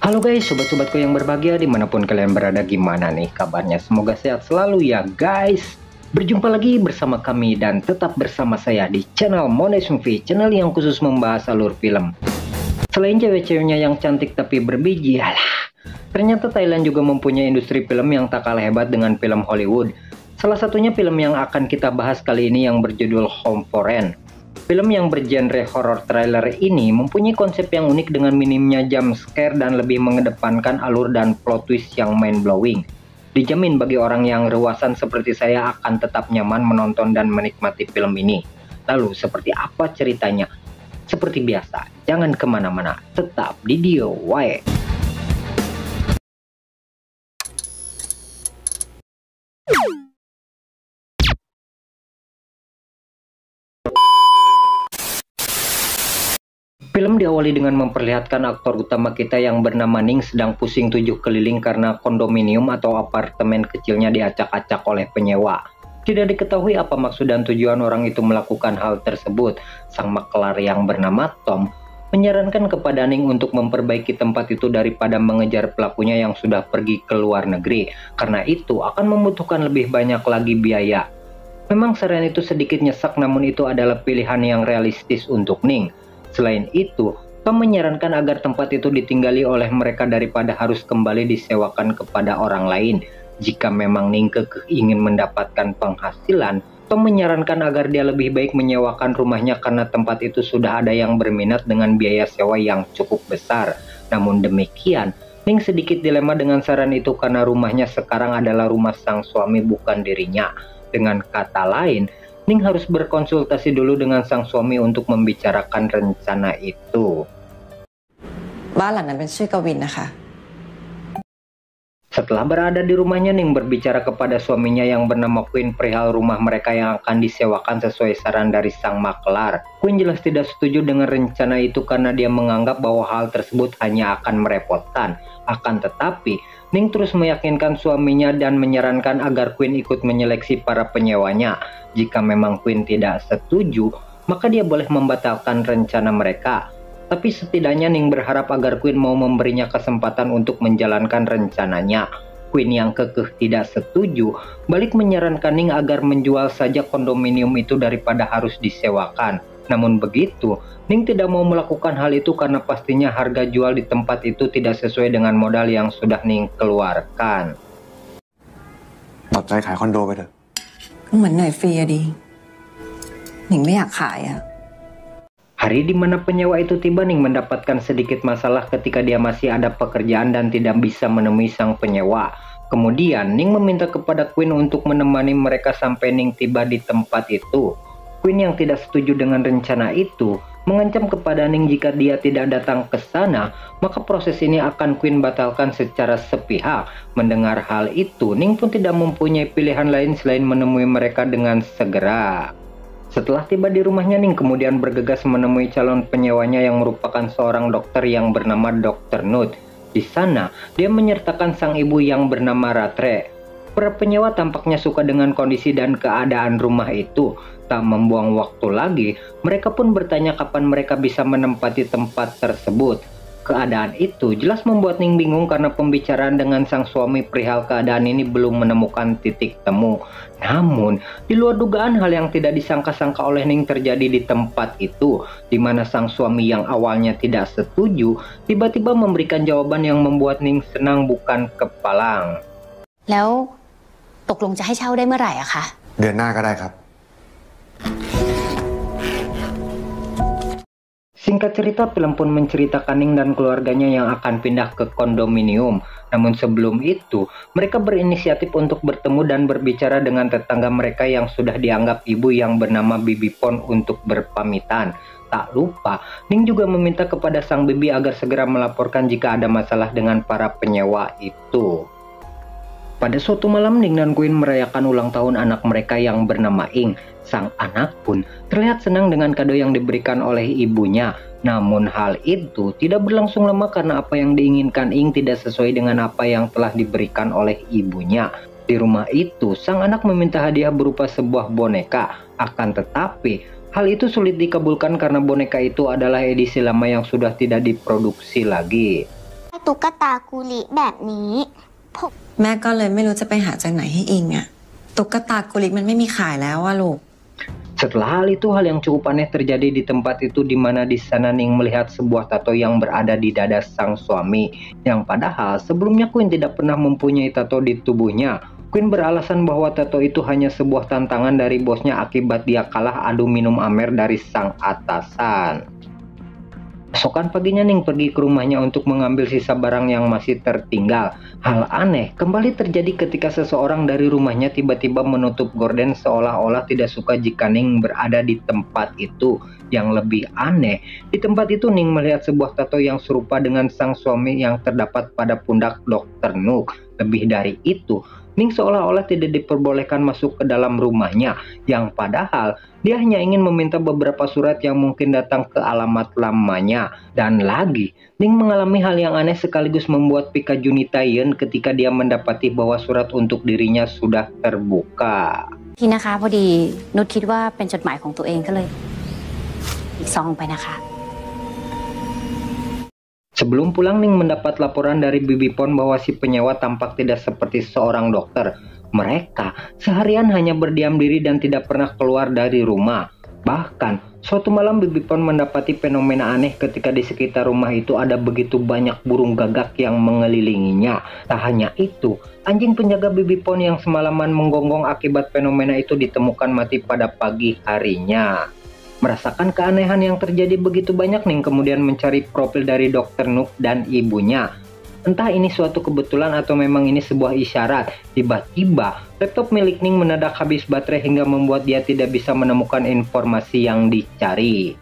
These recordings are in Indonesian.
Halo guys, sobat-sobatku yang berbahagia dimanapun kalian berada, gimana nih kabarnya? Semoga sehat selalu ya guys. Berjumpa lagi bersama kami dan tetap bersama saya di channel Mones Movie, channel yang khusus membahas alur film. Selain cewek-ceweknya yang cantik tapi berbiji, alah, ternyata Thailand juga mempunyai industri film yang tak kalah hebat dengan film Hollywood. Salah satunya film yang akan kita bahas kali ini yang berjudul Home for Rent. Film yang bergenre horror trailer ini mempunyai konsep yang unik dengan minimnya jump scare dan lebih mengedepankan alur dan plot twist yang mind-blowing. Dijamin bagi orang yang rewasan seperti saya akan tetap nyaman menonton dan menikmati film ini. Lalu seperti apa ceritanya? Seperti biasa, jangan kemana-mana, tetap di Dio Wae. Film diawali dengan memperlihatkan aktor utama kita yang bernama Ning sedang pusing tujuh keliling karena kondominium atau apartemen kecilnya diacak-acak oleh penyewa. Tidak diketahui apa maksud dan tujuan orang itu melakukan hal tersebut. Sang makelar yang bernama Tom menyarankan kepada Ning untuk memperbaiki tempat itu daripada mengejar pelakunya yang sudah pergi ke luar negeri, karena itu akan membutuhkan lebih banyak lagi biaya. Memang saran itu sedikit nyesak, namun itu adalah pilihan yang realistis untuk Ning. Selain itu, Tom menyarankan agar tempat itu ditinggali oleh mereka daripada harus kembali disewakan kepada orang lain. Jika memang Ning kekeh ingin mendapatkan penghasilan, Tom menyarankan agar dia lebih baik menyewakan rumahnya karena tempat itu sudah ada yang berminat dengan biaya sewa yang cukup besar. Namun demikian, Ning sedikit dilema dengan saran itu karena rumahnya sekarang adalah rumah sang suami, bukan dirinya. Dengan kata lain, Ning harus berkonsultasi dulu dengan sang suami untuk membicarakan rencana itu. Setelah berada di rumahnya, Ning berbicara kepada suaminya yang bernama Queen perihal rumah mereka yang akan disewakan sesuai saran dari sang makelar. Queen jelas tidak setuju dengan rencana itu karena dia menganggap bahwa hal tersebut hanya akan merepotkan. Akan tetapi, Ning terus meyakinkan suaminya dan menyarankan agar Queen ikut menyeleksi para penyewanya. Jika memang Queen tidak setuju, maka dia boleh membatalkan rencana mereka. Tapi setidaknya Ning berharap agar Queen mau memberinya kesempatan untuk menjalankan rencananya. Queen yang kekeh tidak setuju, balik menyarankan Ning agar menjual saja kondominium itu daripada harus disewakan. Namun begitu, Ning tidak mau melakukan hal itu karena pastinya harga jual di tempat itu tidak sesuai dengan modal yang sudah Ning keluarkan. ตัดใจขายคอนโดไปเถอะ เหมือนเหนื่อยฟรีอะดีหนิงไม่อยากขายอะ Hari di mana penyewa itu tiba, Ning mendapatkan sedikit masalah ketika dia masih ada pekerjaan dan tidak bisa menemui sang penyewa. Kemudian Ning meminta kepada Queen untuk menemani mereka sampai Ning tiba di tempat itu. Queen yang tidak setuju dengan rencana itu mengancam kepada Ning jika dia tidak datang ke sana, maka proses ini akan Queen batalkan secara sepihak. Mendengar hal itu, Ning pun tidak mempunyai pilihan lain selain menemui mereka dengan segera. Setelah tiba di rumahnya, Ning kemudian bergegas menemui calon penyewanya yang merupakan seorang dokter yang bernama Dr. Nut. Di sana, dia menyertakan sang ibu yang bernama Ratre. Para penyewa tampaknya suka dengan kondisi dan keadaan rumah itu. Tak membuang waktu lagi, mereka pun bertanya kapan mereka bisa menempati tempat tersebut. Keadaan itu jelas membuat Ning bingung karena pembicaraan dengan sang suami perihal keadaan ini belum menemukan titik temu. Namun, di luar dugaan hal yang tidak disangka-sangka oleh Ning terjadi di tempat itu, di mana sang suami yang awalnya tidak setuju, tiba-tiba memberikan jawaban yang membuat Ning senang bukan kepalang. แล้วตกลงจะให้เช่าได้เมื่อไหร่อะคะ เดือนหน้าก็ได้ครับ Singkat cerita, film pun menceritakan Ning dan keluarganya yang akan pindah ke kondominium. Namun sebelum itu, mereka berinisiatif untuk bertemu dan berbicara dengan tetangga mereka yang sudah dianggap ibu yang bernama Bibi Pon untuk berpamitan. Tak lupa, Ning juga meminta kepada sang bibi agar segera melaporkan jika ada masalah dengan para penyewa itu. Pada suatu malam, Ning dan Queen merayakan ulang tahun anak mereka yang bernama Ing. Sang anak pun terlihat senang dengan kado yang diberikan oleh ibunya. Namun hal itu tidak berlangsung lama karena apa yang diinginkan Ing tidak sesuai dengan apa yang telah diberikan oleh ibunya. Di rumah itu, sang anak meminta hadiah berupa sebuah boneka. Akan tetapi, hal itu sulit dikabulkan karena boneka itu adalah edisi lama yang sudah tidak diproduksi lagi. ตุ๊กตากุลิแบบนี้ผม แม่ก็เลยไม่รู้จะไปหาจากไหนให้อิงอะตุ๊กตากุลิกมันไม่มีขายแล้วอะลูก Setelah hal itu, hal yang cukup aneh terjadi di tempat itu, di mana di sana Ning melihat sebuah tato yang berada di dada sang suami, yang padahal sebelumnya Queen tidak pernah mempunyai tato di tubuhnya. Queen beralasan bahwa tato itu hanya sebuah tantangan dari bosnya akibat dia kalah adu minum amer dari sang atasan. Esokan paginya Ning pergi ke rumahnya untuk mengambil sisa barang yang masih tertinggal. Hal aneh kembali terjadi ketika seseorang dari rumahnya tiba-tiba menutup gorden seolah-olah tidak suka jika Ning berada di tempat itu. Yang lebih aneh, di tempat itu Ning melihat sebuah tato yang serupa dengan sang suami yang terdapat pada pundak Dr. Nook. Lebih dari itu, Ning seolah-olah tidak diperbolehkan masuk ke dalam rumahnya, yang padahal dia hanya ingin meminta beberapa surat yang mungkin datang ke alamat lamanya. Dan lagi, Ning mengalami hal yang aneh sekaligus membuat Pika Junitayan ketika dia mendapati bahwa surat untuk dirinya sudah terbuka. พี่นะคะพอดีนุชคิดว่าเป็นจดหมายของตัวเองก็เลยอีกซองไปนะคะ Sebelum pulang, Ning mendapat laporan dari Bibi Pon bahwa si penyewa tampak tidak seperti seorang dokter. Mereka seharian hanya berdiam diri dan tidak pernah keluar dari rumah. Bahkan, suatu malam Bibi Pon mendapati fenomena aneh ketika di sekitar rumah itu ada begitu banyak burung gagak yang mengelilinginya. Tak hanya itu, anjing penjaga Bibi Pon yang semalaman menggonggong akibat fenomena itu ditemukan mati pada pagi harinya. Merasakan keanehan yang terjadi begitu banyak, Ning kemudian mencari profil dari Dr. Nook dan ibunya. Entah ini suatu kebetulan atau memang ini sebuah isyarat. Tiba-tiba, laptop milik Ning mendadak habis baterai hingga membuat dia tidak bisa menemukan informasi yang dicari.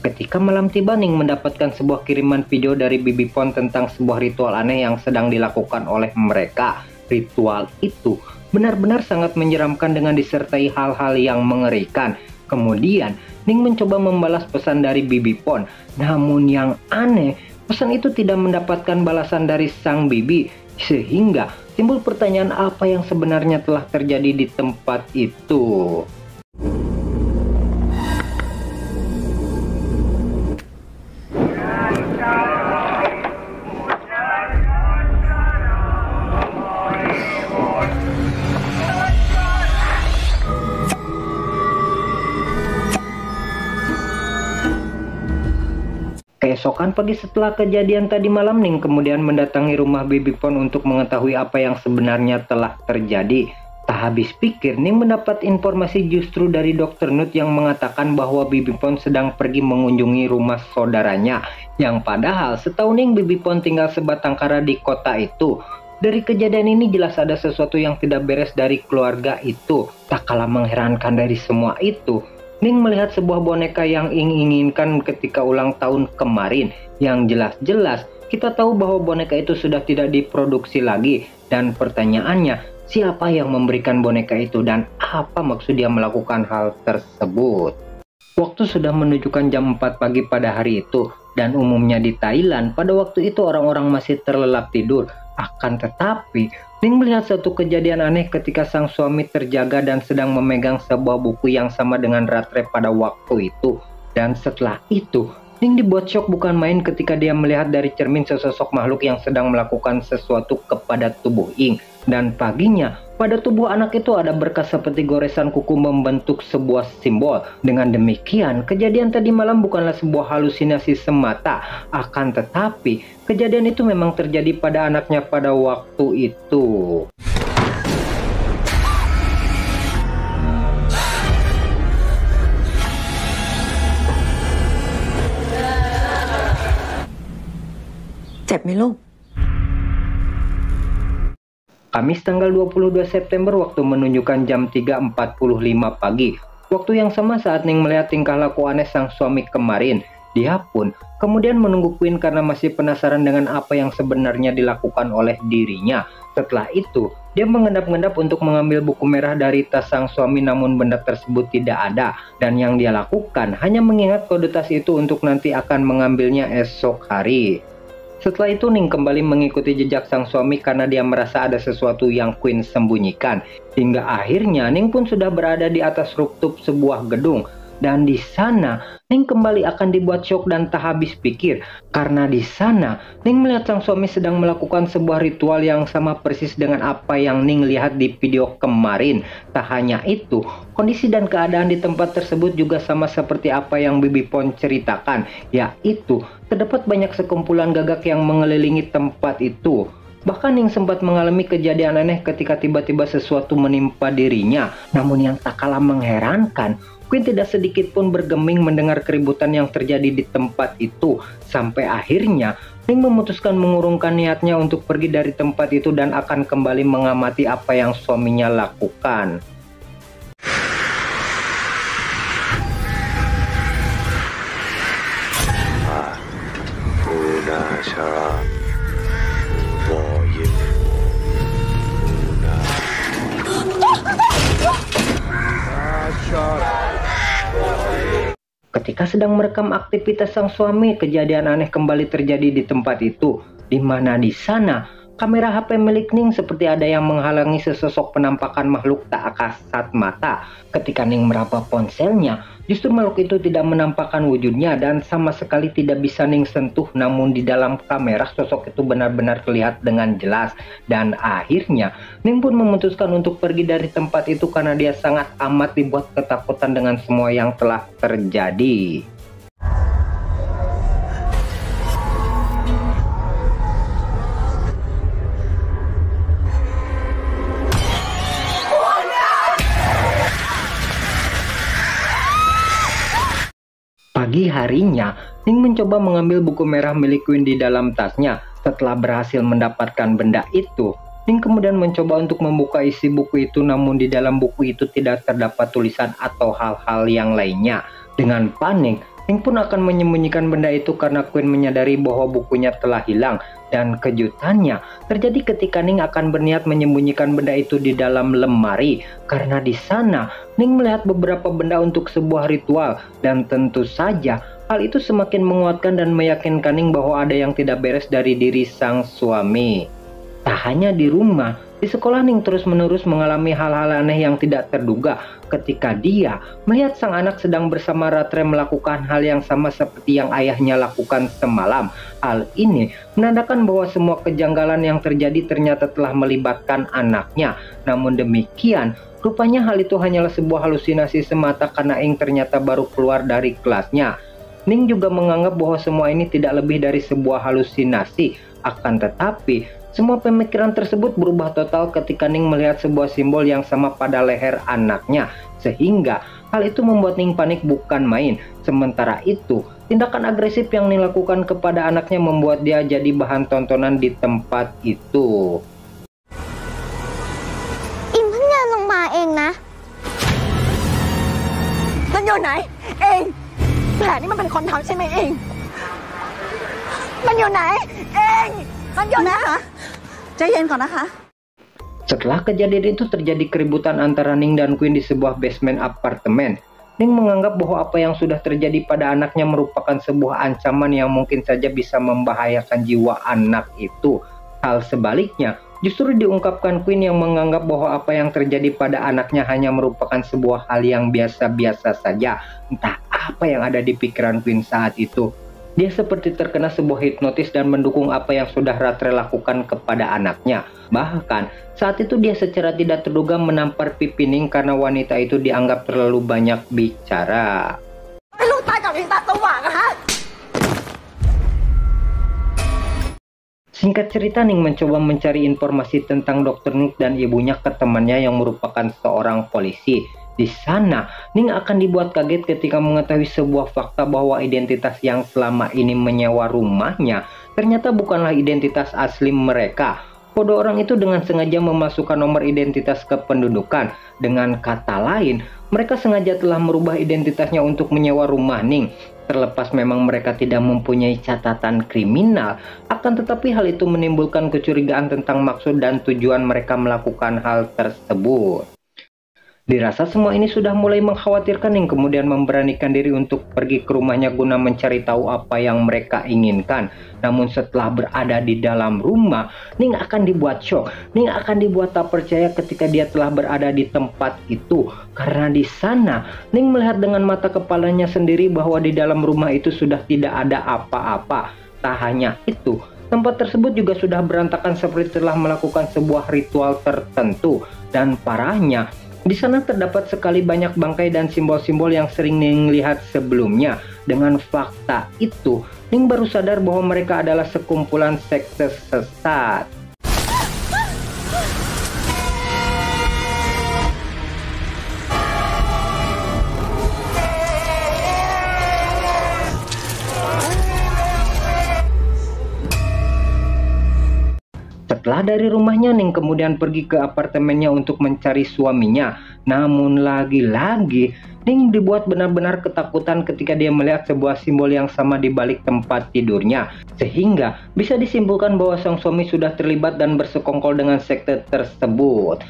Ketika malam tiba, Ning mendapatkan sebuah kiriman video dari Bibi Pon tentang sebuah ritual aneh yang sedang dilakukan oleh mereka. Ritual itu benar-benar sangat menyeramkan dengan disertai hal-hal yang mengerikan. Kemudian, Ning mencoba membalas pesan dari Bibi Pon. Namun yang aneh, pesan itu tidak mendapatkan balasan dari sang bibi. Sehingga timbul pertanyaan apa yang sebenarnya telah terjadi di tempat itu. Keesokan pagi setelah kejadian tadi malam, Ning kemudian mendatangi rumah Bibi Pon untuk mengetahui apa yang sebenarnya telah terjadi. Tak habis pikir, Ning mendapat informasi justru dari Dr. Nook yang mengatakan bahwa Bibi Pon sedang pergi mengunjungi rumah saudaranya. Yang padahal setahu Ning, Bibi Pon tinggal sebatang kara di kota itu. Dari kejadian ini jelas ada sesuatu yang tidak beres dari keluarga itu. Tak kalah mengherankan dari semua itu, Ning melihat sebuah boneka yang inginkan ketika ulang tahun kemarin. Yang jelas-jelas kita tahu bahwa boneka itu sudah tidak diproduksi lagi. Dan pertanyaannya, siapa yang memberikan boneka itu dan apa maksud dia melakukan hal tersebut? Waktu sudah menunjukkan jam 4 pagi pada hari itu. Dan umumnya di Thailand, pada waktu itu orang-orang masih terlelap tidur. Akan tetapi, Ning melihat satu kejadian aneh ketika sang suami terjaga dan sedang memegang sebuah buku yang sama dengan Rattray pada waktu itu. Dan setelah itu, Ning dibuat syok bukan main ketika dia melihat dari cermin sesosok makhluk yang sedang melakukan sesuatu kepada tubuh Ing. Dan paginya, pada tubuh anak itu ada berkas seperti goresan kuku membentuk sebuah simbol. Dengan demikian, kejadian tadi malam bukanlah sebuah halusinasi semata. Akan tetapi, kejadian itu memang terjadi pada anaknya pada waktu itu. Cep miลูก Kamis tanggal 22 September waktu menunjukkan jam 3.45 pagi. Waktu yang sama saat Ning melihat tingkah laku aneh sang suami kemarin. Dia pun kemudian menunggu Queen karena masih penasaran dengan apa yang sebenarnya dilakukan oleh dirinya. Setelah itu, dia mengendap-endap untuk mengambil buku merah dari tas sang suami, namun benda tersebut tidak ada. Dan yang dia lakukan hanya mengingat kode tas itu untuk nanti akan mengambilnya esok hari. Setelah itu, Ning kembali mengikuti jejak sang suami karena dia merasa ada sesuatu yang Queen sembunyikan. Hingga akhirnya Ning pun sudah berada di atas rooftop sebuah gedung. Dan di sana, Ning kembali akan dibuat syok dan tak habis pikir. Karena di sana, Ning melihat sang suami sedang melakukan sebuah ritual yang sama persis dengan apa yang Ning lihat di video kemarin. Tak hanya itu, kondisi dan keadaan di tempat tersebut juga sama seperti apa yang Bibi Pon ceritakan. Yaitu, terdapat banyak sekumpulan gagak yang mengelilingi tempat itu. Bahkan Ning sempat mengalami kejadian aneh ketika tiba-tiba sesuatu menimpa dirinya. Namun yang tak kalah mengherankan, Queen tidak sedikit pun bergeming mendengar keributan yang terjadi di tempat itu. Sampai akhirnya, Ning memutuskan mengurungkan niatnya untuk pergi dari tempat itu dan akan kembali mengamati apa yang suaminya lakukan. Ketika sedang merekam aktivitas sang suami, kejadian aneh kembali terjadi di tempat itu, di mana di sana kamera HP milik Ning seperti ada yang menghalangi sesosok penampakan makhluk tak kasat mata. Ketika Ning meraba ponselnya, justru makhluk itu tidak menampakkan wujudnya dan sama sekali tidak bisa Ning sentuh. Namun di dalam kamera sosok itu benar-benar terlihat dengan jelas. Dan akhirnya Ning pun memutuskan untuk pergi dari tempat itu karena dia sangat amat dibuat ketakutan dengan semua yang telah terjadi. Pagi harinya, Ning mencoba mengambil buku merah milik Queen di dalam tasnya. Setelah berhasil mendapatkan benda itu, Ning kemudian mencoba untuk membuka isi buku itu, namun di dalam buku itu tidak terdapat tulisan atau hal-hal yang lainnya. Dengan panik, Ning pun akan menyembunyikan benda itu karena Queen menyadari bahwa bukunya telah hilang. Dan kejutannya terjadi ketika Ning akan berniat menyembunyikan benda itu di dalam lemari. Karena di sana Ning melihat beberapa benda untuk sebuah ritual. Dan tentu saja hal itu semakin menguatkan dan meyakinkan Ning bahwa ada yang tidak beres dari diri sang suami. Tak hanya di rumah, di sekolah Ning terus-menerus mengalami hal-hal aneh yang tidak terduga ketika dia melihat sang anak sedang bersama Rattray melakukan hal yang sama seperti yang ayahnya lakukan semalam. Hal ini menandakan bahwa semua kejanggalan yang terjadi ternyata telah melibatkan anaknya. Namun demikian, rupanya hal itu hanyalah sebuah halusinasi semata karena Ing ternyata baru keluar dari kelasnya. Ning juga menganggap bahwa semua ini tidak lebih dari sebuah halusinasi. Akan tetapi, semua pemikiran tersebut berubah total ketika Ning melihat sebuah simbol yang sama pada leher anaknya. Sehingga hal itu membuat Ning panik bukan main. Sementara itu, tindakan agresif yang Ning lakukan kepada anaknya membuat dia jadi bahan tontonan di tempat itu. อิมเพิ่งเดินลงมาเองนะ มันอยู่ไหน เองแผลนี่มันเป็นคนทำใช่ไหมเอง มันอยู่ไหน เองมันอยู่ไหนคะใจเย็นก่อนนะคะ Setelah kejadian itu terjadi keributan antara Ning dan Queen di sebuah basement apartemen. Ning menganggap bahwa apa yang sudah terjadi pada anaknya merupakan sebuah ancaman yang mungkin saja bisa membahayakan jiwa anak itu. Hal sebaliknya, justru diungkapkan Queen yang menganggap bahwa apa yang terjadi pada anaknya hanya merupakan sebuah hal yang biasa-biasa saja. Entah apa yang ada di pikiran Queen saat itu. Dia seperti terkena sebuah hipnotis dan mendukung apa yang sudah Rattray lakukan kepada anaknya. Bahkan, saat itu dia secara tidak terduga menampar pipi Ning karena wanita itu dianggap terlalu banyak bicara. ให้ลูกตายกับเองตาสว่างอะฮะ Singkat cerita, Ning mencoba mencari informasi tentang Dr. Nick dan ibunya ke temannya yang merupakan seorang polisi. Di sana, Ning akan dibuat kaget ketika mengetahui sebuah fakta bahwa identitas yang selama ini menyewa rumahnya ternyata bukanlah identitas asli mereka. Kode orang itu dengan sengaja memasukkan nomor identitas kependudukan. Dengan kata lain, mereka sengaja telah merubah identitasnya untuk menyewa rumah Ning. Terlepas memang mereka tidak mempunyai catatan kriminal, akan tetapi hal itu menimbulkan kecurigaan tentang maksud dan tujuan mereka melakukan hal tersebut. Dirasa semua ini sudah mulai mengkhawatirkan, Ning kemudian memberanikan diri untuk pergi ke rumahnya guna mencari tahu apa yang mereka inginkan. Namun setelah berada di dalam rumah, Ning akan dibuat shock. Ning akan dibuat tak percaya ketika dia telah berada di tempat itu. Karena di sana, Ning melihat dengan mata kepalanya sendiri bahwa di dalam rumah itu sudah tidak ada apa-apa. Tak hanya itu, tempat tersebut juga sudah berantakan seperti telah melakukan sebuah ritual tertentu. Dan parahnya, di sana terdapat sekali banyak bangkai dan simbol-simbol yang sering Ning lihat sebelumnya. Dengan fakta itu, Ning baru sadar bahwa mereka adalah sekumpulan sekte sesat. Setelah dari rumahnya, Ning kemudian pergi ke apartemennya untuk mencari suaminya. Namun lagi-lagi, Ning dibuat benar-benar ketakutan ketika dia melihat sebuah simbol yang sama di balik tempat tidurnya. Sehingga bisa disimpulkan bahwa sang suami sudah terlibat dan bersekongkol dengan sekte tersebut.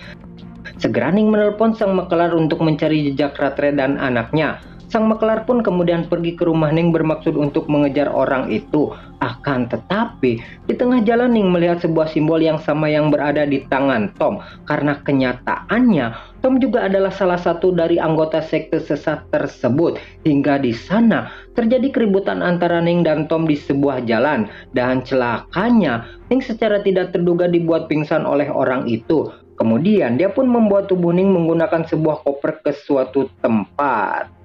Segera Ning menelpon sang makelar untuk mencari jejak Rattray dan anaknya. Sang makelar pun kemudian pergi ke rumah Ning bermaksud untuk mengejar orang itu. Akan tetapi, di tengah jalan Ning melihat sebuah simbol yang sama yang berada di tangan Tom. Karena kenyataannya, Tom juga adalah salah satu dari anggota sekte sesat tersebut. Hingga di sana, terjadi keributan antara Ning dan Tom di sebuah jalan. Dan celakanya, Ning secara tidak terduga dibuat pingsan oleh orang itu. Kemudian, dia pun membawa tubuh Ning menggunakan sebuah koper ke suatu tempat.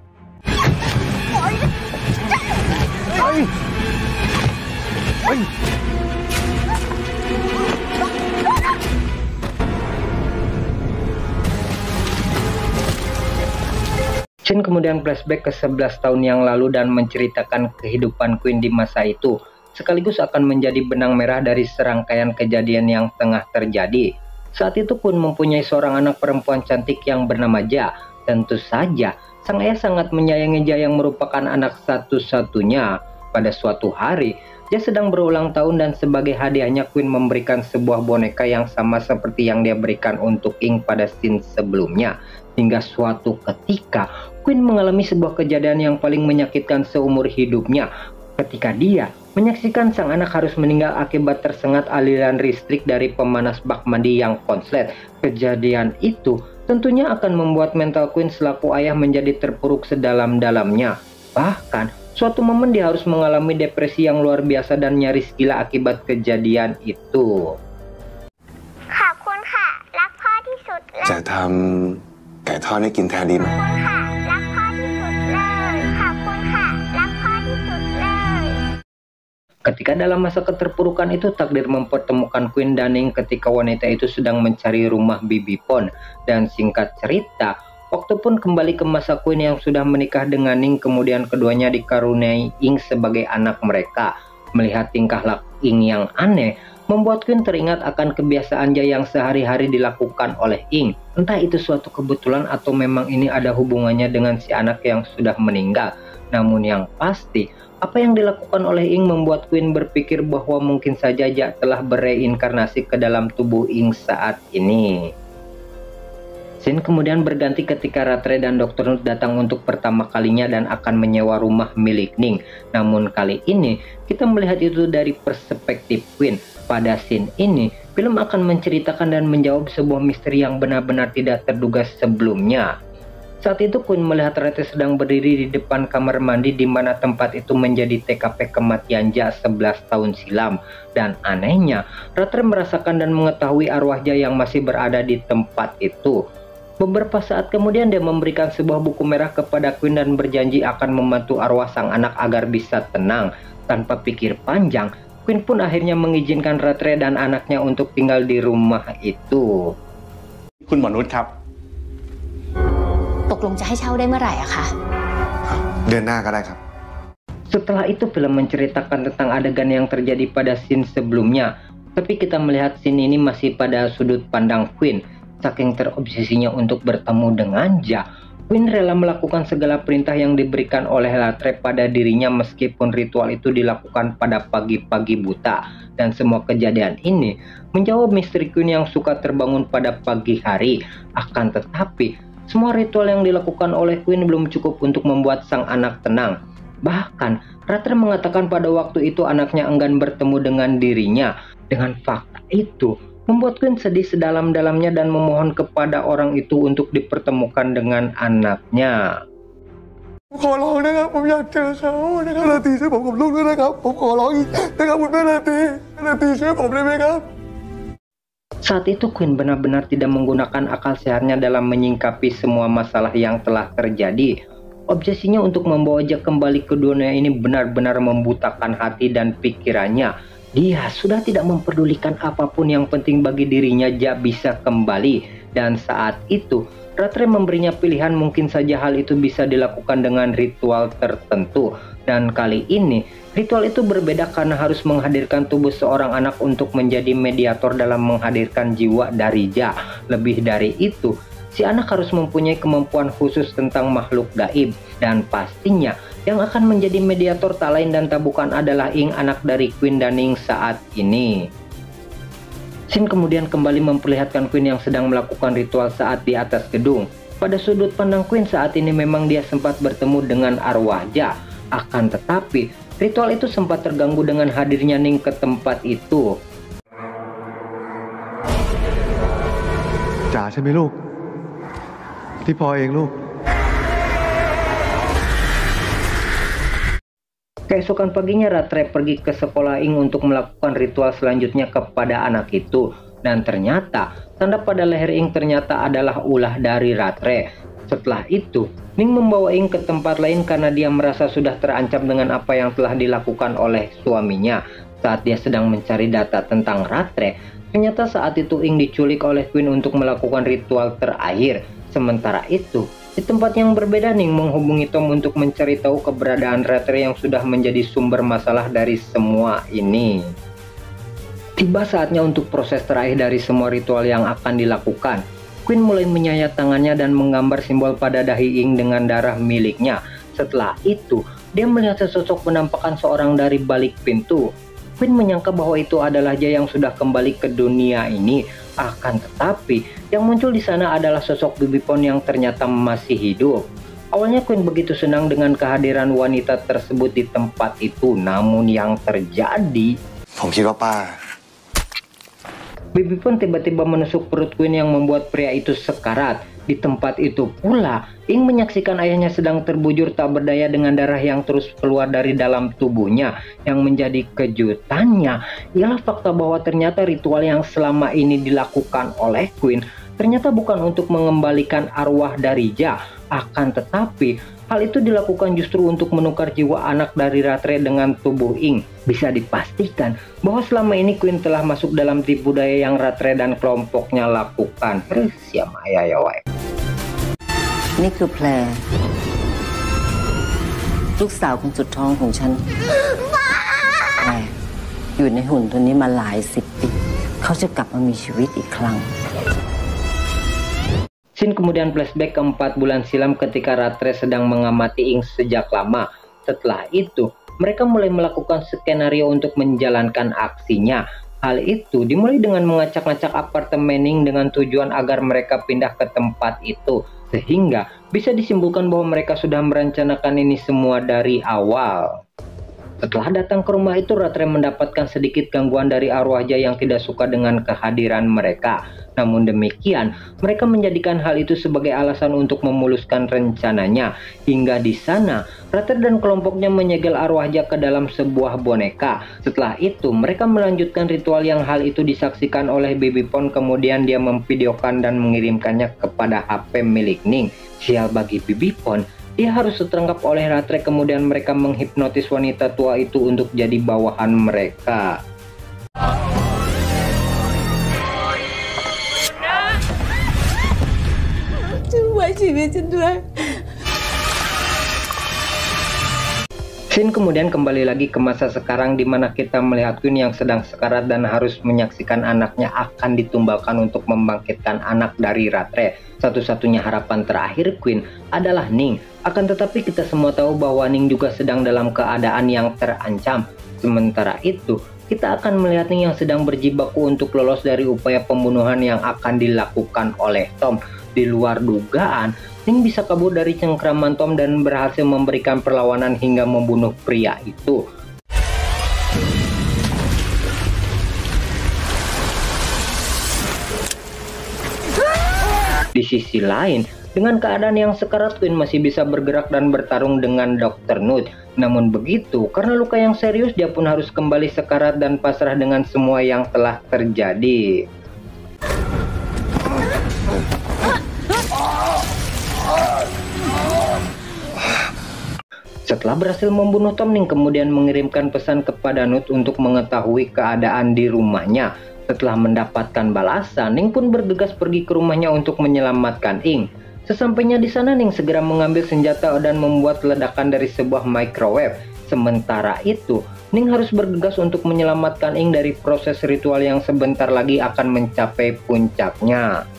Shin kemudian flashback ke 11 tahun yang lalu dan menceritakan kehidupan Queen di masa itu, sekaligus akan menjadi benang merah dari serangkaian kejadian yang tengah terjadi. Saat itu Queen mempunyai seorang anak perempuan cantik yang bernama Ja. Tentu saja, sang ayah sangat menyayangi Ja yang merupakan anak satu-satunya. Pada suatu hari, Ja sedang berulang tahun dan sebagai hadiahnya Queen memberikan sebuah boneka yang sama seperti yang dia berikan untuk Ing pada scene sebelumnya. Hingga suatu ketika, Queen mengalami sebuah kejadian yang paling menyakitkan seumur hidupnya. Ketika dia menyaksikan sang anak harus meninggal akibat tersengat aliran listrik dari pemanas bak mandi yang konslet. Kejadian itu tentunya akan membuat mental Queen selaku ayah menjadi terpuruk sedalam-dalamnya. Bahkan, suatu momen dia harus mengalami depresi yang luar biasa dan nyaris gila akibat kejadian itu. ขอบคุณค่ะ รักพ่อที่สุดเลย จะทำไก่ทอดให้กินแทนดีไหม ขอบคุณค่ะ รักพ่อที่สุดเลย ขอบคุณค่ะ รักพ่อที่สุดเลย Ketika dalam masa keterpurukan itu, takdir mempertemukan Queen dan Ning ketika wanita itu sedang mencari rumah Bibi Pon. Dan singkat cerita, waktu pun kembali ke masa Queen yang sudah menikah dengan Ning, kemudian keduanya dikaruniai Ing sebagai anak mereka. Melihat tingkah laku Ing yang aneh, membuat Queen teringat akan kebiasaan Ja yang sehari-hari dilakukan oleh Ing. Entah itu suatu kebetulan atau memang ini ada hubungannya dengan si anak yang sudah meninggal. Namun yang pasti, apa yang dilakukan oleh Ing membuat Queen berpikir bahwa mungkin saja Ja telah bereinkarnasi ke dalam tubuh Ing saat ini. Scene kemudian berganti ketika Rattray dan Dr. Nutt datang untuk pertama kalinya dan akan menyewa rumah milik Ning. Namun kali ini kita melihat itu dari perspektif Queen. Pada scene ini, film akan menceritakan dan menjawab sebuah misteri yang benar-benar tidak terduga sebelumnya. Saat itu Queen melihat Rattray sedang berdiri di depan kamar mandi di mana tempat itu menjadi TKP kematian Ja 11 tahun silam. Dan anehnya, Rattray merasakan dan mengetahui arwah Ja yang masih berada di tempat itu. Beberapa saat kemudian dia memberikan sebuah buku merah kepada Queen dan berjanji akan membantu arwah sang anak agar bisa tenang. Tanpa pikir panjang, Queen pun akhirnya mengizinkan Rattray dan anaknya untuk tinggal di rumah itu. คุณหมอนุชครับ ตกลงจะให้เช่าได้เมื่อไหร่อะคะ เดือนหน้าก็ได้ครับ Setelah itu film menceritakan tentang adegan yang terjadi pada scene sebelumnya. Tapi kita melihat scene ini masih pada sudut pandang Queen. Saking terobsesinya untuk bertemu dengan Ja, Queen rela melakukan segala perintah yang diberikan oleh Rattray pada dirinya meskipun ritual itu dilakukan pada pagi-pagi buta. Dan semua kejadian ini menjawab misteri Queen yang suka terbangun pada pagi hari. Akan tetapi, semua ritual yang dilakukan oleh Queen belum cukup untuk membuat sang anak tenang. Bahkan, Rattray mengatakan pada waktu itu anaknya enggan bertemu dengan dirinya. Dengan fakta itu, membuat Queen sedih sedalam-dalamnya dan memohon kepada orang itu untuk dipertemukan dengan anaknya. ขอร้องนะครับผมอยากเจอเขานะครับนาทีช่วยผมกับลูกด้วยนะครับผมขอร้องนะครับคุณแม่นาทีช่วยผมได้ไหมครับ Saat itu Queen benar-benar tidak menggunakan akal sehatnya dalam menyingkapi semua masalah yang telah terjadi. Obsesinya untuk membawa Jack kembali ke dunia ini benar-benar membutakan hati dan pikirannya. Dia sudah tidak memperdulikan apapun, yang penting bagi dirinya Jack bisa kembali. Dan saat itu Rattray memberinya pilihan, mungkin saja hal itu bisa dilakukan dengan ritual tertentu. Dan kali ini ritual itu berbeda karena harus menghadirkan tubuh seorang anak untuk menjadi mediator dalam menghadirkan jiwa dari Jack. Lebih dari itu, si anak harus mempunyai kemampuan khusus tentang makhluk gaib. Dan pastinya yang akan menjadi mediator tak lain dan tak bukan adalah Ing, anak dari Queen dan Ning saat ini. Scene kemudian kembali memperlihatkan Queen yang sedang melakukan ritual saat di atas gedung. Pada sudut pandang Queen saat ini memang dia sempat bertemu dengan arwah Jack. Akan tetapi, ritual itu sempat terganggu dengan hadirnya Ning ke tempat itu. จ๋าใช่ไหมลูกที่พอเองลูก Keesokan paginya Rattray pergi ke sekolah Ing untuk melakukan ritual selanjutnya kepada anak itu. Dan ternyata tanda pada leher Ing ternyata adalah ulah dari Rattray. Setelah itu Ning membawa Ing ke tempat lain karena dia merasa sudah terancam dengan apa yang telah dilakukan oleh suaminya. Saat dia sedang mencari data tentang Rattray, ternyata saat itu Ing diculik oleh Queen untuk melakukan ritual terakhir. Sementara itu, di tempat yang berbeda, Ning menghubungi Tom untuk mencari tahu keberadaan Rattray yang sudah menjadi sumber masalah dari semua ini. Tiba saatnya untuk proses terakhir dari semua ritual yang akan dilakukan. Queen mulai menyayat tangannya dan menggambar simbol pada dahi Ing dengan darah miliknya. Setelah itu, dia melihat sesosok penampakan seorang dari balik pintu. Queen menyangka bahwa itu adalah Jack yang sudah kembali ke dunia ini. Akan tetapi, yang muncul di sana adalah sosok Bibi Pon yang ternyata masih hidup. Awalnya Queen begitu senang dengan kehadiran wanita tersebut di tempat itu, namun yang terjadi, ผมคิดว่าป้า Bibi Pon tiba-tiba menusuk perut Queen yang membuat pria itu sekarat. Di tempat itu pula, Ing menyaksikan ayahnya sedang terbujur tak berdaya dengan darah yang terus keluar dari dalam tubuhnya. Yang menjadi kejutannya ialah fakta bahwa ternyata ritual yang selama ini dilakukan oleh Queen ternyata bukan untuk mengembalikan arwah dari Jack. Akan tetapi, hal itu dilakukan justru untuk menukar jiwa anak dari Rattray dengan tubuh Ing. Bisa dipastikan bahwa selama ini Queen telah masuk dalam tipu daya yang Rattray dan kelompoknya lakukan. Siapa ya wae. นี่คือแพรลูกสาวคนสุดท้องของฉันแพรอยู่ในหุ่นตัวนี้มาหลาย10 ปีเขาจะกลับมามีชีวิตอีกครั้ง Scene kemudian flashback ke 4 bulan silam ketika Rattray sedang mengamati Ing sejak lama. Setelah itu, mereka mulai melakukan skenario untuk menjalankan aksinya. Hal itu dimulai dengan mengacak-ngacak apartemen Ing dengan tujuan agar mereka pindah ke tempat itu. Sehingga bisa disimpulkan bahwa mereka sudah merencanakan ini semua dari awal. Setelah datang ke rumah itu, Rattray mendapatkan sedikit gangguan dari arwah Jack yang tidak suka dengan kehadiran mereka. Namun demikian, mereka menjadikan hal itu sebagai alasan untuk memuluskan rencananya. Hingga di sana, Rattray dan kelompoknya menyegel arwah Jack ke dalam sebuah boneka. Setelah itu, mereka melanjutkan ritual yang hal itu disaksikan oleh Bibi Pon. Kemudian dia memvideokan dan mengirimkannya kepada HP milik Ning. Sial bagi Bibi Pon, dia harus tertangkap oleh Rattray. Kemudian mereka menghipnotis wanita tua itu untuk jadi bawahan mereka. Scene kemudian kembali lagi ke masa sekarang, di mana kita melihat Queen yang sedang sekarat dan harus menyaksikan anaknya akan ditumbalkan untuk membangkitkan anak dari Rattray. Satu-satunya harapan terakhir Queen adalah Ning. Akan tetapi kita semua tahu bahwa Ning juga sedang dalam keadaan yang terancam. Sementara itu, kita akan melihat Ning yang sedang berjibaku untuk lolos dari upaya pembunuhan yang akan dilakukan oleh Tom. Di luar dugaan, Ning bisa kabur dari cengkraman Tom dan berhasil memberikan perlawanan hingga membunuh pria itu. Di sisi lain, dengan keadaan yang sekarat, Quinn masih bisa bergerak dan bertarung dengan Dr. Nutt. Namun begitu, karena luka yang serius, dia pun harus kembali sekarat dan pasrah dengan semua yang telah terjadi. Setelah berhasil membunuh Tom, Ning kemudian mengirimkan pesan kepada Nutt untuk mengetahui keadaan di rumahnya. Setelah mendapatkan balasan, Ning pun bergegas pergi ke rumahnya untuk menyelamatkan Ing. Sesampainya di sana, Ning segera mengambil senjata dan membuat ledakan dari sebuah microwave. Sementara itu, Ning harus bergegas untuk menyelamatkan Ing dari proses ritual yang sebentar lagi akan mencapai puncaknya.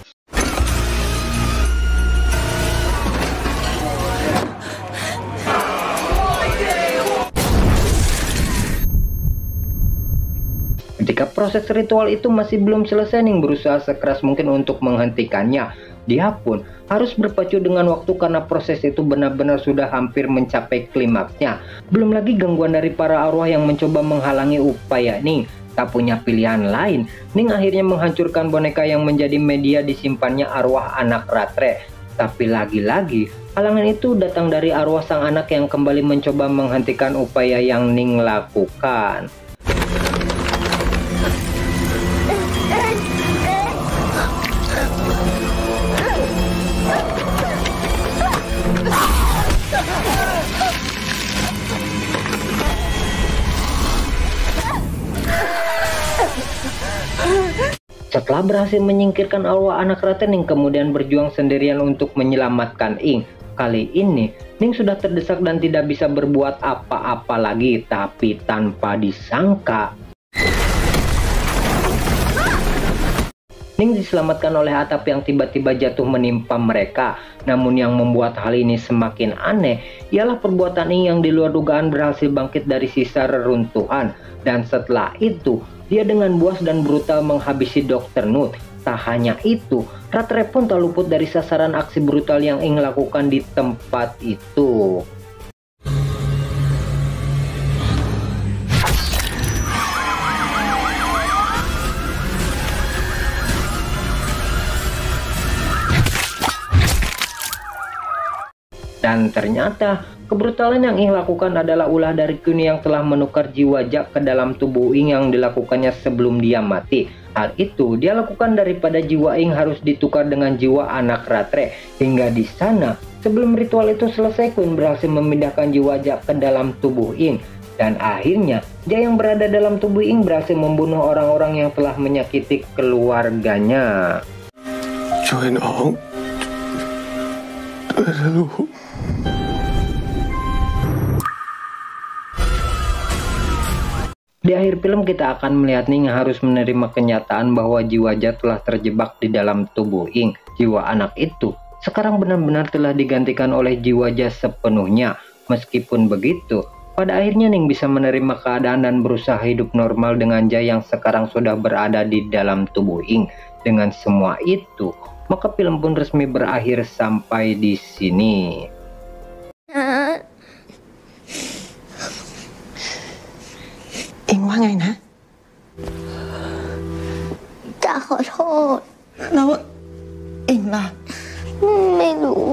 Ketika proses ritual itu masih belum selesai, Ning berusaha sekeras mungkin untuk menghentikannya. Dia pun harus berpacu dengan waktu karena proses itu benar-benar sudah hampir mencapai klimaksnya. Belum lagi gangguan dari para arwah yang mencoba menghalangi upaya Ning. Tak punya pilihan lain, Ning akhirnya menghancurkan boneka yang menjadi media disimpannya arwah anak Rattray. Tapi lagi-lagi, halangan itu datang dari arwah sang anak yang kembali mencoba menghentikan upaya yang Ning lakukan. Setelah berhasil menyingkirkan arwah anak Rattray, Ning kemudian berjuang sendirian untuk menyelamatkan Ing. Kali ini, Ning sudah terdesak dan tidak bisa berbuat apa-apa lagi. Tapi tanpa disangka, Ning diselamatkan oleh atap yang tiba-tiba jatuh menimpa mereka. Namun yang membuat hal ini semakin aneh ialah perbuatan Ing yang di luar dugaan berhasil bangkit dari sisa reruntuhan. Dan setelah itu, dia dengan buas dan brutal menghabisi Dr. Nutt. Tak hanya itu, Rattray pun tak luput dari sasaran aksi brutal yang Ing lakukan di tempat itu. Dan ternyata kebrutalan yang Ing lakukan adalah ulah dari Quinn yang telah menukar jiwa Jack ke dalam tubuh Ing yang dilakukannya sebelum dia mati. Hal itu dia lakukan daripada jiwa Ing harus ditukar dengan jiwa anak Rattray. Hingga di sana, sebelum ritual itu selesai, Quinn berhasil memindahkan jiwa Jack ke dalam tubuh Ing. Dan akhirnya, dia yang berada dalam tubuh Ing berhasil membunuh orang-orang yang telah menyakiti keluarganya. Join Ong. Lalu. Di akhir film kita akan melihat Ning harus menerima kenyataan bahwa jiwa Jack telah terjebak di dalam tubuh Ing. Jiwa anak itu sekarang benar-benar telah digantikan oleh jiwa Jack sepenuhnya. Meskipun begitu, pada akhirnya Ning bisa menerima keadaan dan berusaha hidup normal dengan Jack yang sekarang sudah berada di dalam tubuh Ing. Dengan semua itu, maka film pun resmi berakhir sampai di sini. Ing ว่าไงนะ จะขอโทษ แล้วเองล่ะ ไม่รู้